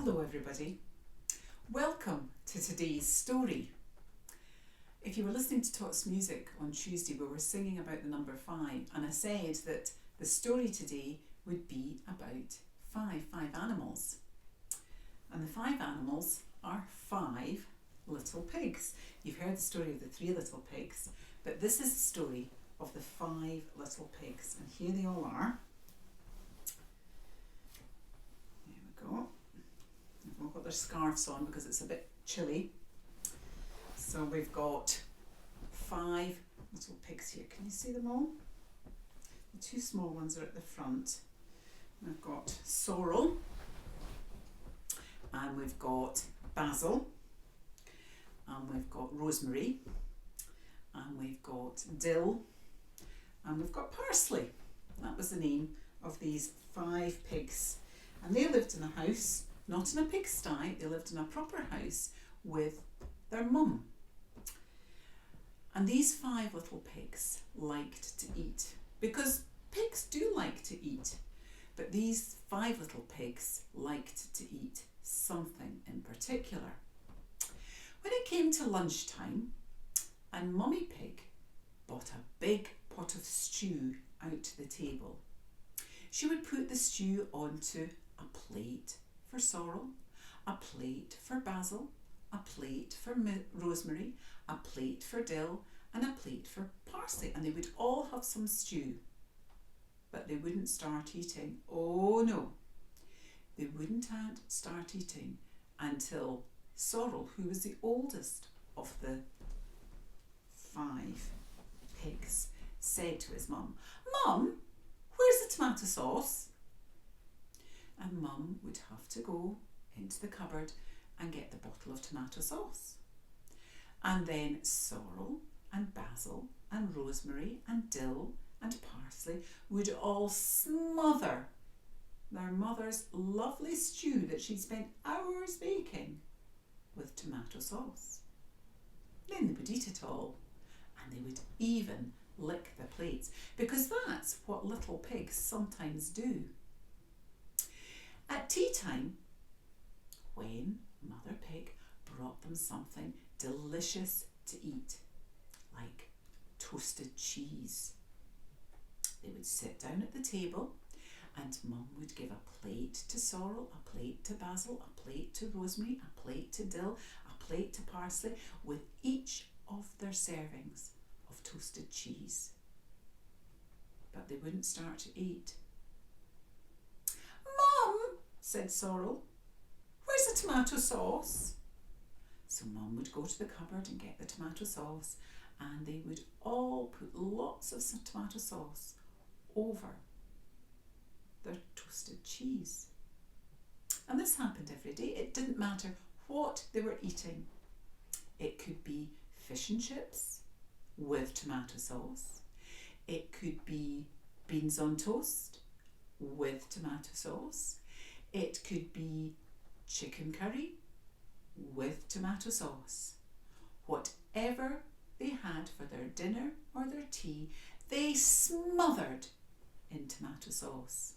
Hello everybody, welcome to today's story. If you were listening to Tots Music on Tuesday, we were singing about the number 5, and I said that the story today would be about five animals. And the 5 animals are 5 little pigs. You've heard the story of the 3 little pigs, but this is the story of the 5 little pigs, and here they all are. There we go. They've all got their scarves on because it's a bit chilly. So we've got 5 little pigs here. Can you see them all? The 2 small ones are at the front. We've got Sorrel, and we've got Basil, and we've got Rosemary, and we've got Dill, and we've got Parsley. That was the name of these 5 pigs. And they lived in a house, not in a pigsty, they lived in a proper house with their mum. And these 5 little pigs liked to eat, because pigs do like to eat, but these 5 little pigs liked to eat something in particular. When it came to lunchtime, and Mummy Pig brought a big pot of stew out to the table, she would put the stew onto a plate for Sorrel, a plate for Basil, a plate for Rosemary, a plate for Dill, and a plate for Parsley, and they would all have some stew. But they wouldn't start eating. Oh no, they wouldn't start eating until Sorrel, who was the oldest of the 5 pigs, said to his mum, "Mum, where's the tomato sauce?" And Mum would have to go into the cupboard and get the bottle of tomato sauce. And then Sorrel and Basil and Rosemary and Dill and Parsley would all smother their mother's lovely stew that she'd spent hours making with tomato sauce. Then they would eat it all, and they would even lick the plates, because that's what little pigs sometimes do. At tea time, when Mother Pig brought them something delicious to eat, like toasted cheese, they would sit down at the table, and Mum would give a plate to Sorrel, a plate to Basil, a plate to Rosemary, a plate to Dill, a plate to Parsley, with each of their servings of toasted cheese. But they wouldn't start to eat. "Mum," said Sorrel, "where's the tomato sauce?" So Mum would go to the cupboard and get the tomato sauce, and they would all put lots of some tomato sauce over their toasted cheese. And this happened every day. It didn't matter what they were eating. It could be fish and chips with tomato sauce. It could be beans on toast with tomato sauce. It could be chicken curry with tomato sauce. Whatever they had for their dinner or their tea, they smothered in tomato sauce.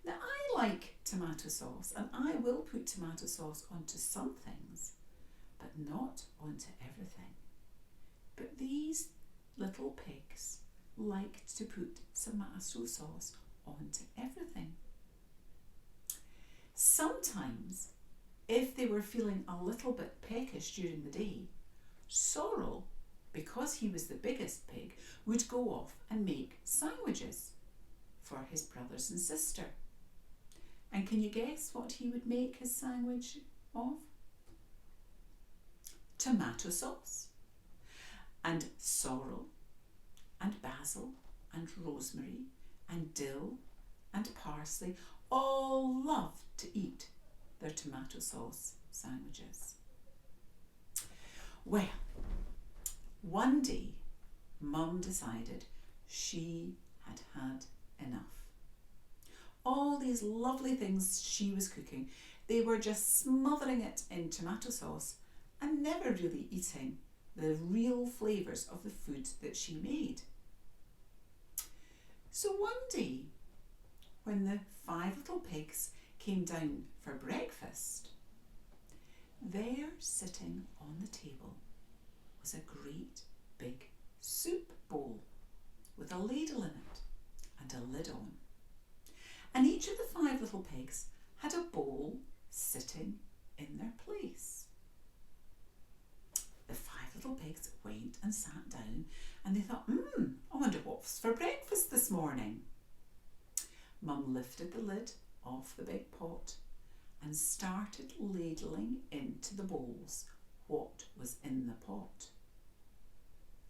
Now, I like tomato sauce, and I will put tomato sauce onto some things, but not onto everything. But these little pigs liked to put tomato sauce onto everything. Sometimes, if they were feeling a little bit peckish during the day, Sorrel, because he was the biggest pig, would go off and make sandwiches for his brothers and sister. And can you guess what he would make his sandwich of? Tomato sauce. And Sorrel and Basil and Rosemary and Dill and Parsley all loved to eat their tomato sauce sandwiches. Well, one day Mum decided she had had enough. All these lovely things she was cooking, they were just smothering it in tomato sauce and never really eating the real flavours of the food that she made. So one day, when the 5 little pigs came down for breakfast, there sitting on the table was a great big soup bowl with a ladle in it and a lid on. And each of the 5 little pigs had a bowl sitting in their place. The 5 little pigs went and sat down and they thought, I wonder what's for breakfast this morning. Mum lifted the lid off the big pot and started ladling into the bowls what was in the pot.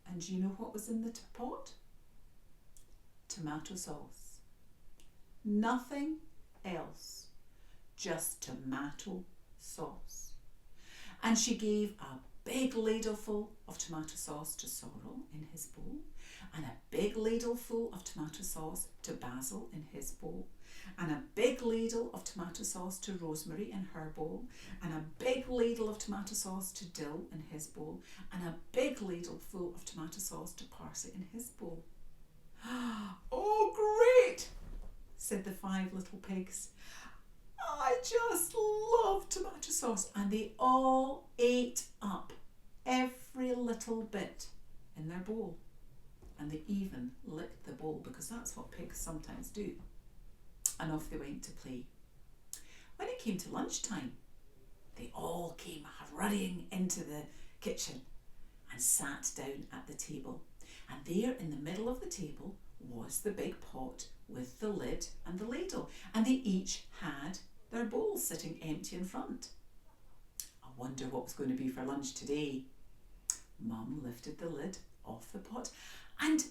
And do you know what was in the pot? Tomato sauce. Nothing else, just tomato sauce. And she gave a big ladleful of tomato sauce to Sorrel in his bowl, and a big ladleful of tomato sauce to Basil in his bowl, and a big ladle of tomato sauce to Rosemary in her bowl, and a big ladle of tomato sauce to Dill in his bowl, and a big ladleful of tomato sauce to Parsley in his bowl. Oh, great, said the 5 little pigs. I just love tomato sauce. And they all ate up every little bit in their bowl. And they even licked the bowl, because that's what pigs sometimes do. And off they went to play. When it came to lunchtime, they all came hurrying into the kitchen and sat down at the table. And there in the middle of the table was the big pot with the lid and the ladle. And they each had their bowl sitting empty in front. I wonder what was going to be for lunch today. Mum lifted the lid off the pot, and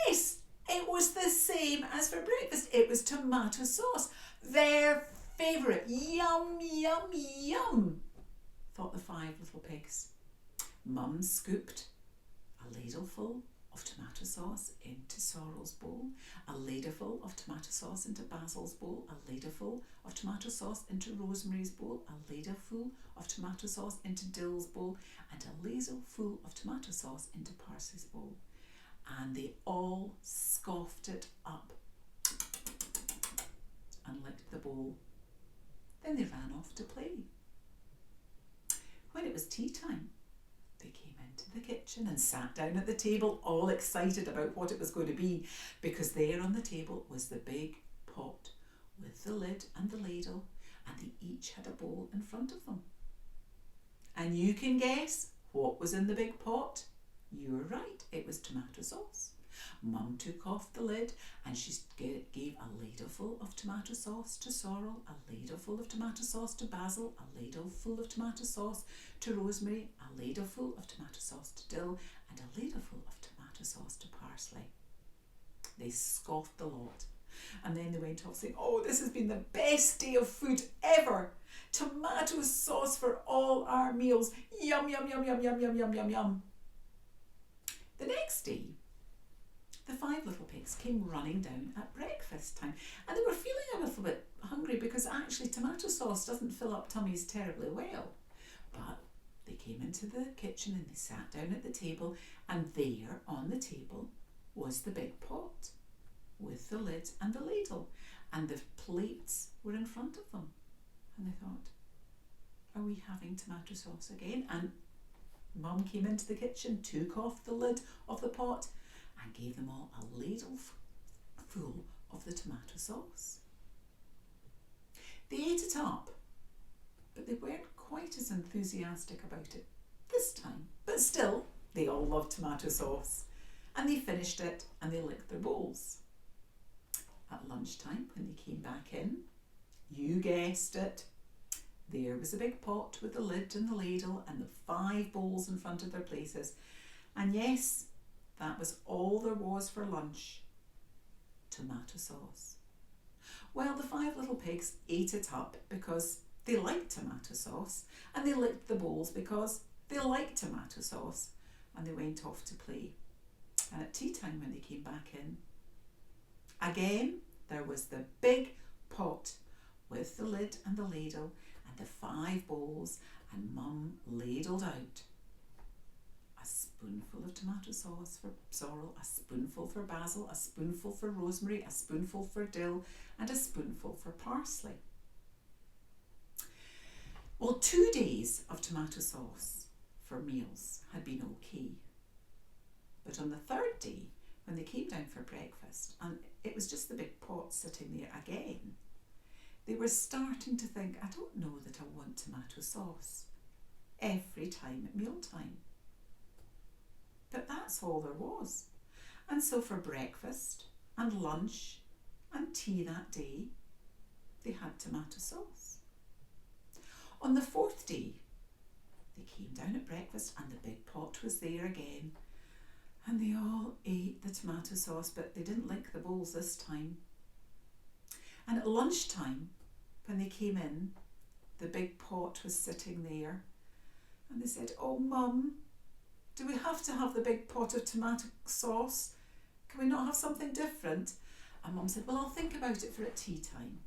yes, it was the same as for breakfast. It was tomato sauce, their favourite. Yum, yum, yum, thought the 5 little pigs. Mum scooped a ladleful of tomato sauce into Sorrel's bowl, a ladleful of tomato sauce into Basil's bowl, a ladleful of tomato sauce into Rosemary's bowl, a ladleful of tomato sauce into Dill's bowl, and a ladleful of tomato sauce into Parsley's bowl. And they all scoffed it up and licked the bowl. Then they ran off to play. When it was tea time, they came into the kitchen and sat down at the table, all excited about what it was going to be, because there on the table was the big pot with the lid and the ladle, and they each had a bowl in front of them. And you can guess what was in the big pot? You were right, it was tomato sauce. Mum took off the lid and she gave a ladleful of tomato sauce to Sorrel, a ladleful of tomato sauce to Basil, a ladleful of tomato sauce to Rosemary, a ladleful of tomato sauce to Dill, and a ladleful of tomato sauce to Parsley. They scoffed the lot, and then they went off saying, "Oh, this has been the best day of food ever. Tomato sauce for all our meals. Yum, yum, yum, yum, yum, yum, yum, yum, yum." The next day, the 5 little pigs came running down at breakfast time, and they were feeling a little bit hungry, because actually tomato sauce doesn't fill up tummies terribly well. But they came into the kitchen and they sat down at the table, and there on the table was the big pot with the lid and the ladle, and the plates were in front of them. And they thought, are we having tomato sauce again? And Mum came into the kitchen, took off the lid of the pot, and gave them all a ladle full of the tomato sauce. They ate it up, but they weren't quite as enthusiastic about it this time. But still, they all loved tomato sauce, and they finished it and they licked their bowls. At lunchtime, when they came back in, you guessed it, there was a big pot with the lid and the ladle and the 5 bowls in front of their places. And yes, that was all there was for lunch. Tomato sauce. Well, the 5 little pigs ate it up because they liked tomato sauce, and they licked the bowls because they liked tomato sauce, and they went off to play. And at tea time, when they came back in, again there was the big pot with the lid and the ladle and the 5 bowls, and Mum ladled out a spoonful of tomato sauce for Sorrel, a spoonful for Basil, a spoonful for Rosemary, a spoonful for Dill, and a spoonful for Parsley. Well, 2 days of tomato sauce for meals had been okay. But on the third day, when they came down for breakfast, and it was just the big pot sitting there again, they were starting to think, I don't know that I want tomato sauce every time at mealtime. But that's all there was. And so for breakfast and lunch and tea that day, they had tomato sauce. On the fourth day, they came down at breakfast and the big pot was there again. And they all ate the tomato sauce, but they didn't lick the bowls this time. And at lunchtime, when they came in, the big pot was sitting there. And they said, oh, Mum, do we have to have the big pot of tomato sauce? Can we not have something different? And Mum said, well, I'll think about it for at tea time.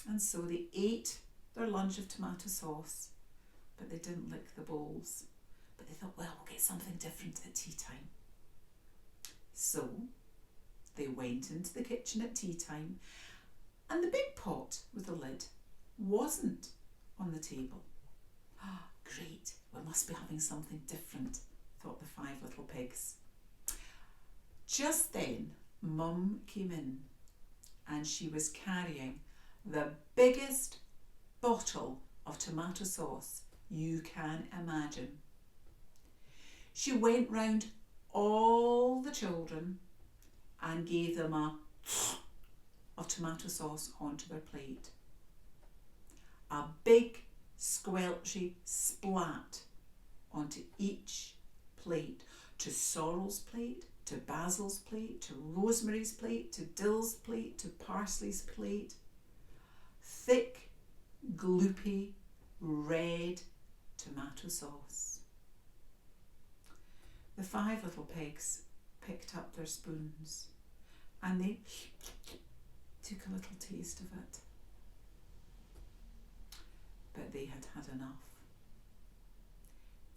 And so they ate their lunch of tomato sauce, but they didn't lick the bowls. But they thought, well, we'll get something different at tea time. So they went into the kitchen at tea time, and the big pot with the lid wasn't on the table. Ah, great, we must be having something different, thought the 5 little pigs. Just then, Mum came in, and she was carrying the biggest bottle of tomato sauce you can imagine. She went round all the children and gave them a of tomato sauce onto their plate. A big squelchy splat onto each plate, to Sorrel's plate, to Basil's plate, to Rosemary's plate, to Dill's plate, to Parsley's plate. Thick, gloopy, red tomato sauce. The 5 little pigs picked up their spoons and they took a little taste of it. But they had had enough.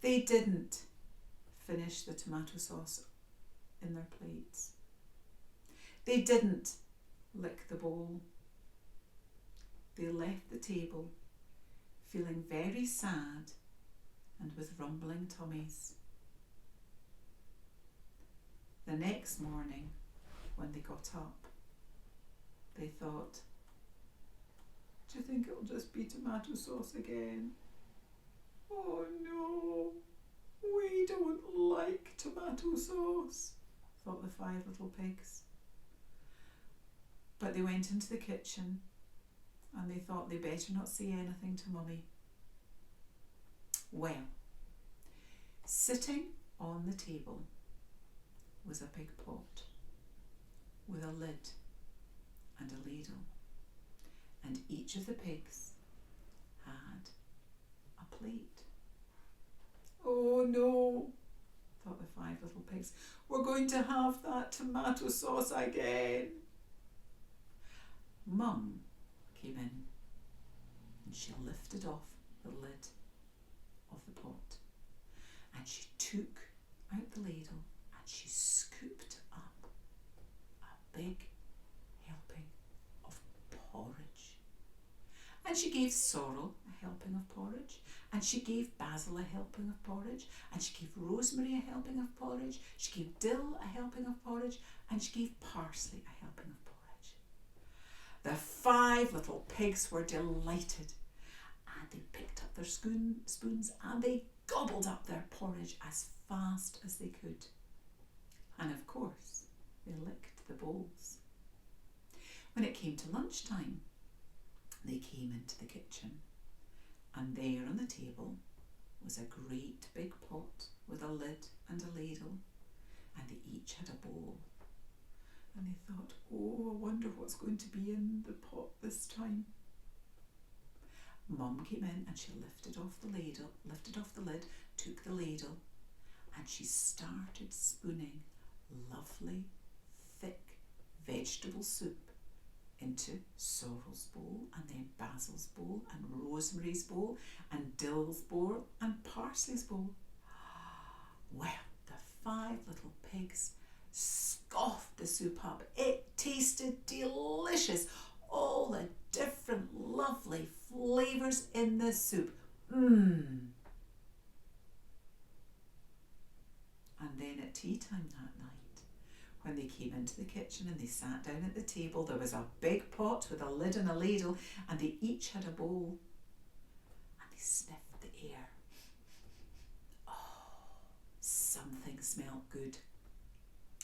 They didn't finish the tomato sauce in their plates. They didn't lick the bowl. They left the table feeling very sad and with rumbling tummies. The next morning, when they got up, they thought, do you think it'll just be tomato sauce again? Oh no, we don't like tomato sauce, thought the 5 little pigs. But they went into the kitchen and they thought they better not say anything to Mummy. Well, sitting on the table was a big pot with a lid and a ladle, and each of the pigs had a plate. Oh no, thought the 5 little pigs, we're going to have that tomato sauce again. Mum came in and she lifted off the lid of the pot and she took out the ladle and she scooped up a big helping of porridge. And she gave Sorrel a helping of porridge, and she gave Basil a helping of porridge, and she gave Rosemary a helping of porridge, she gave Dill a helping of porridge, and she gave Parsley a helping of porridge. The 5 little pigs were delighted, and they picked up their spoons and they gobbled up their porridge as fast as they could. And of course, they licked the bowls. When it came to lunchtime, they came into the kitchen, and there on the table was a great big pot with a lid and a ladle, and they each had a bowl. And they thought, oh, I wonder what's going to be in the pot this time. Mum came in and she lifted off the lid, took the ladle, and she started spooning lovely, thick vegetable soup into Sorrel's bowl, and then Basil's bowl, and Rosemary's bowl, and Dill's bowl, and Parsley's bowl. Well, the 5 little pigs scoffed the soup up. It tasted delicious. all the different lovely flavours in the soup. Mmm. And then at tea time that night, when they came into the kitchen and they sat down at the table, there was a big pot with a lid and a ladle, and they each had a bowl, and they sniffed the air. Oh, something smelled good,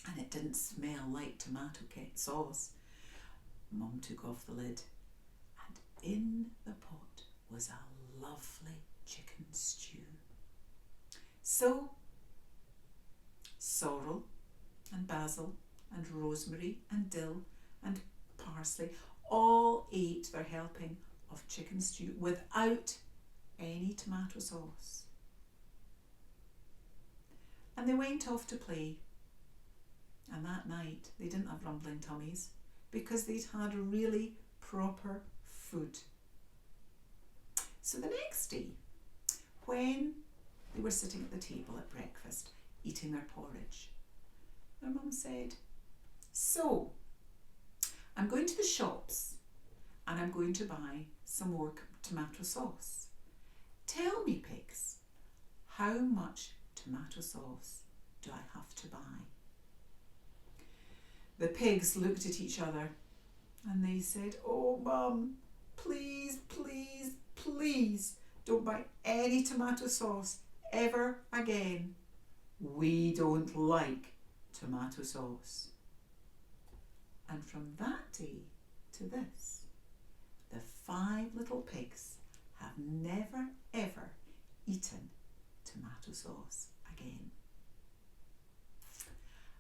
and it didn't smell like tomato sauce. Mum took off the lid, and in the pot was a lovely chicken stew. So sorrel and basil and rosemary and dill and parsley all ate their helping of chicken stew without any tomato sauce. And they went off to play. And that night they didn't have rumbling tummies because they'd had really proper food. So the next day, when they were sitting at the table at breakfast, eating their porridge, their mum said, "So, I'm going to the shops and I'm going to buy some more tomato sauce. Tell me, pigs, how much tomato sauce do I have to buy?" The pigs looked at each other and they said, "Oh, Mum, please, please, please don't buy any tomato sauce ever again. We don't like tomato sauce." And from that day to this, the 5 little pigs have never ever eaten tomato sauce again.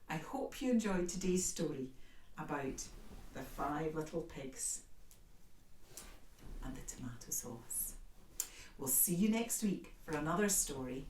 I hope you enjoyed today's story about the 5 little pigs and the tomato sauce. We'll see you next week for another story